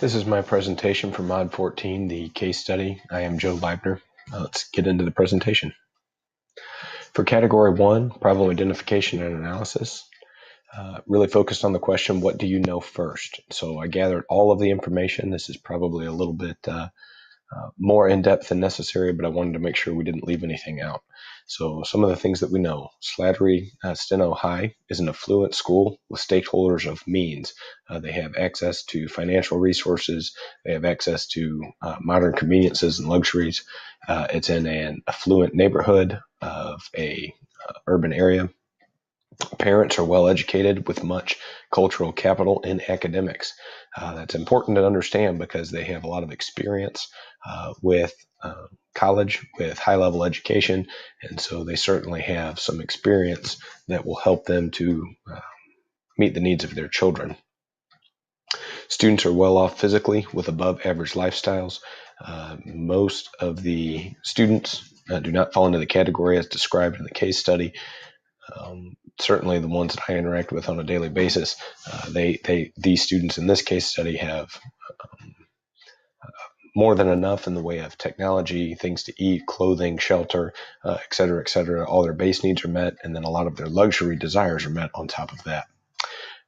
This is my presentation for Mod 14, the case study. I am Joe Leibner. Let's get into the presentation. For Category 1, problem identification and analysis, really focused on the question, what do you know first? So I gathered all of the information. This is probably a little bit more in-depth than necessary, but I wanted to make sure we didn't leave anything out. So some of the things that we know: Slattery Steno High is an affluent school with stakeholders of means. They have access to financial resources. They have access to modern conveniences and luxuries. It's in an affluent neighborhood of a urban area. Parents are well educated with much cultural capital in academics. That's important to understand because they have a lot of experience with college, with high-level education, and so they certainly have some experience that will help them to meet the needs of their children. Students are well off physically with above average lifestyles. Most of the students do not fall into the category as described in the case study. Certainly the ones that I interact with on a daily basis, these students in this case study have more than enough in the way of technology, things to eat, clothing, shelter, et cetera, et cetera. All their base needs are met, and then a lot of their luxury desires are met on top of that.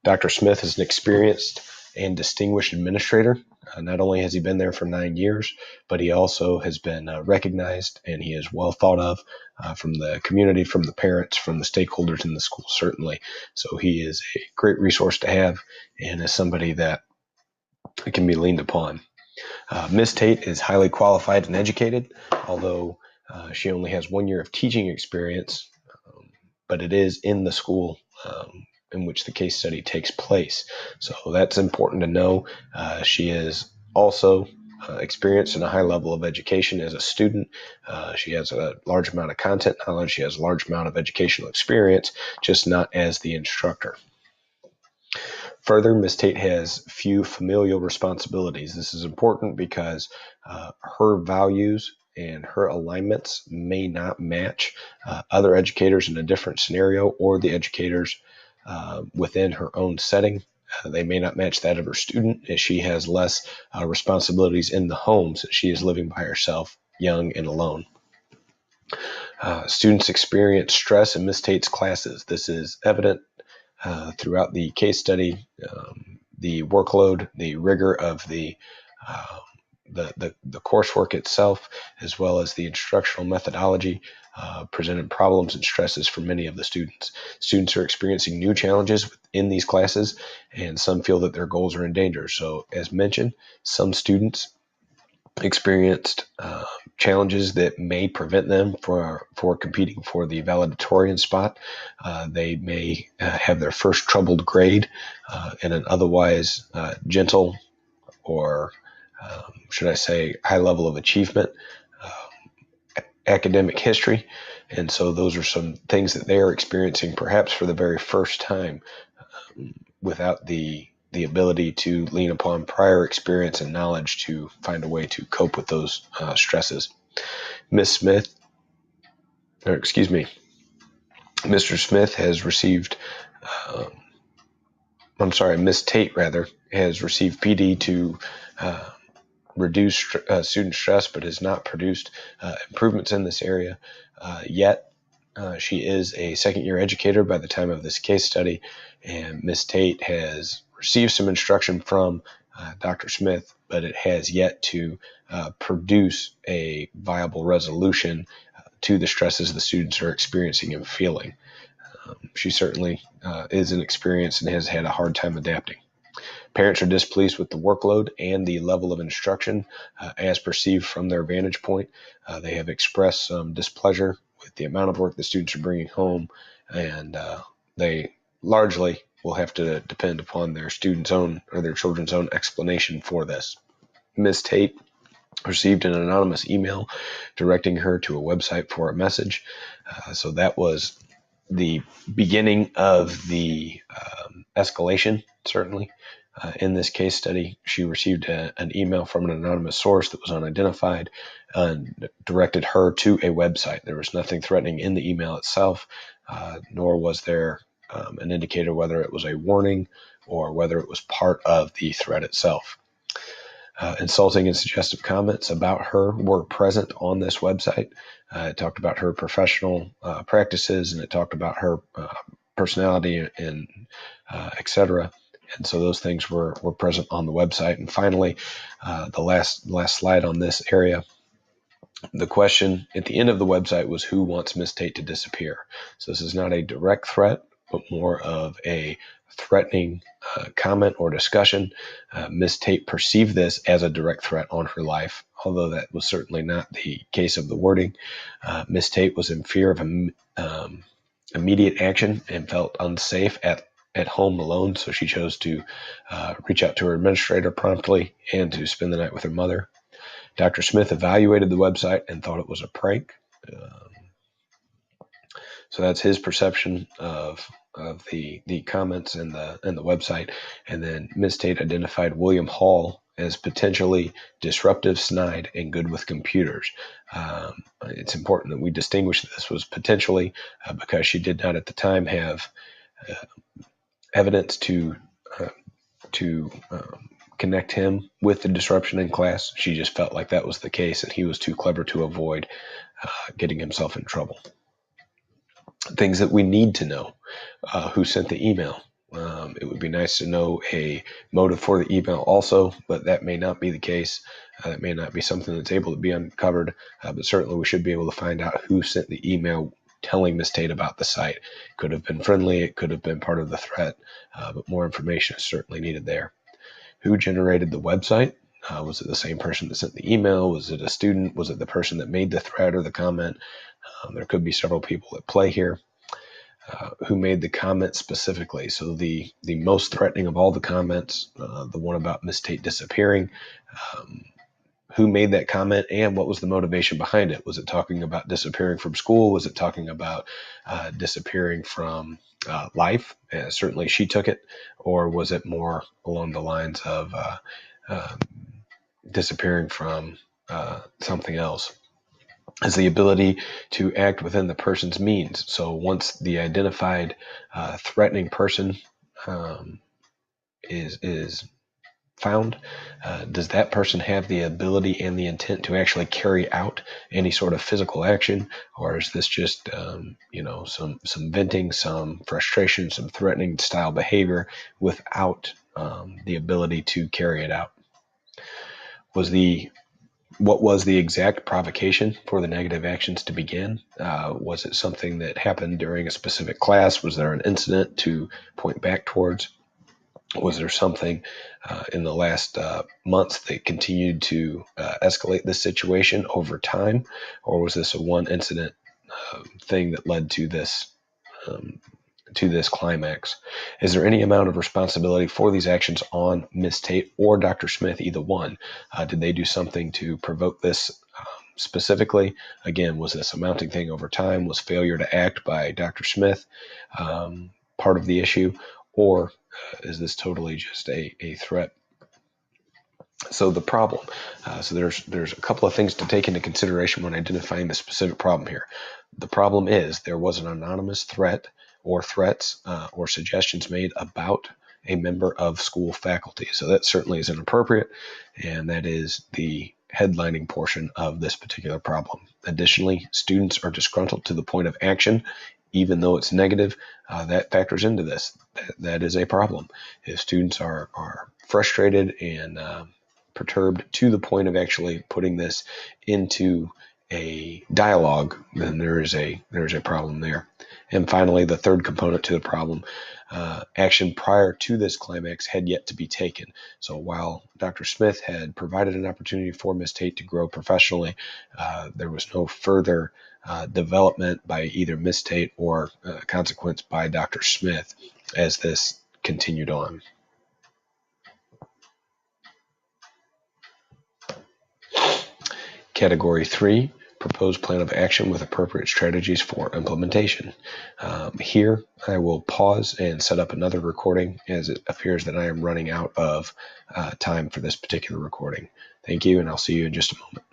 Dr. Smith is an experienced and distinguished administrator. Not only has he been there for 9 years, but he also has been recognized, and he is well thought of from the community, from the parents, from the stakeholders in the school, certainly. So he is a great resource to have and is somebody that can be leaned upon. Ms. Tate is highly qualified and educated, although she only has 1 year of teaching experience, but it is in the school in which the case study takes place. So that's important to know. She is also experienced in a high level of education as a student. She has a large amount of content knowledge. She has a large amount of educational experience, just not as the instructor. Further, Ms. Tate has few familial responsibilities. This is important because her values and her alignments may not match other educators in a different scenario, or the educators within her own setting. They may not match that of her student, as she has less responsibilities in the home since she is living by herself, young and alone. Students experience stress in Ms. Tate's classes. This is evident throughout the case study. The workload, the rigor of the coursework itself, as well as the instructional methodology, presented problems and stresses for many of the students. Students are experiencing new challenges in these classes, and some feel that their goals are in danger. So, as mentioned, some students experienced challenges that may prevent them for competing for the valedictorian spot. They may have their first troubled grade in an otherwise gentle, or should I say, high level of achievement academic history. And so those are some things that they are experiencing perhaps for the very first time without the ability to lean upon prior experience and knowledge to find a way to cope with those stresses. Mr. Smith has received, Ms. Tate rather, has received PD to reduce student stress, but has not produced improvements in this area yet. She is a second-year educator by the time of this case study, and Ms. Tate has received some instruction from Dr. Smith, but it has yet to produce a viable resolution to the stresses the students are experiencing and feeling. She certainly is inexperienced and has had a hard time adapting. Parents are displeased with the workload and the level of instruction as perceived from their vantage point. They have expressed some displeasure with the amount of work the students are bringing home, and they largely will have to depend upon their students' own or their children's own explanation for this. Ms. Tate received an anonymous email directing her to a website for a message. So that was the beginning of the escalation, certainly. In this case study, she received an email from an anonymous source that was unidentified and directed her to a website. There was nothing threatening in the email itself, nor was there an indicator whether it was a warning or whether it was part of the threat itself. Insulting and suggestive comments about her were present on this website. It talked about her professional practices, and it talked about her personality and etc. And so those things were present on the website. And finally, the last slide on this area, the question at the end of the website was, who wants Miss Tate to disappear? So this is not a direct threat, but more of a threatening comment or discussion. Miss Tate perceived this as a direct threat on her life, although that was certainly not the case of the wording. Miss Tate was in fear of immediate action and felt unsafe at home alone, so she chose to reach out to her administrator promptly and to spend the night with her mother. Dr. Smith evaluated the website and thought it was a prank. So that's his perception of the comments and the website. And then Ms. Tate identified William Hall as potentially disruptive, snide, and good with computers. It's important that we distinguish that this was potentially because she did not at the time have evidence to connect him with the disruption in class. She just felt like that was the case, and he was too clever to avoid getting himself in trouble. Things that we need to know: who sent the email. It would be nice to know a motive for the email also, but that may not be the case. That may not be something that's able to be uncovered, but certainly we should be able to find out who sent the email telling Ms. Tate about the site. It could have been friendly, it could have been part of the threat, but more information is certainly needed there. Who generated the website? Was it the same person that sent the email? Was it a student? Was it the person that made the threat or the comment? There could be several people at play here. Who made the comment specifically? So the most threatening of all the comments, the one about Miss Tate disappearing, who made that comment and what was the motivation behind it? Was it talking about disappearing from school? Was it talking about disappearing from life? Certainly she took it. Or was it more along the lines of disappearing from something else? Is the ability to act within the person's means. So once the identified threatening person is found, does that person have the ability and the intent to actually carry out any sort of physical action, or is this just some venting, some frustration, some threatening style behavior without the ability to carry it out? What was the exact provocation for the negative actions to begin? Was it something that happened during a specific class? Was there an incident to point back towards? Was there something in the last months that continued to escalate this situation over time? Or was this a one incident thing that led to this climax? Is there any amount of responsibility for these actions on Ms. Tate or Dr. Smith, either one? Did they do something to provoke this specifically? Again, was this a mounting thing over time? Was failure to act by Dr. Smith part of the issue? Or is this totally just a threat? So the problem. So there's a couple of things to take into consideration when identifying the specific problem here. The problem is there was an anonymous threat or threats or suggestions made about a member of school faculty. So that certainly is inappropriate, and that is the headlining portion of this particular problem. Additionally, students are disgruntled to the point of action, even though it's negative. That factors into this. That is a problem. If students are frustrated and perturbed to the point of actually putting this into a dialogue, then there is a problem there. And finally, the third component to the problem, action prior to this climax had yet to be taken. So while Dr. Smith had provided an opportunity for Ms. Tate to grow professionally, there was no further development by either Ms. Tate or consequence by Dr. Smith as this continued on. Category 3, proposed plan of action with appropriate strategies for implementation. Here, I will pause and set up another recording as it appears that I am running out of time for this particular recording. Thank you, and I'll see you in just a moment.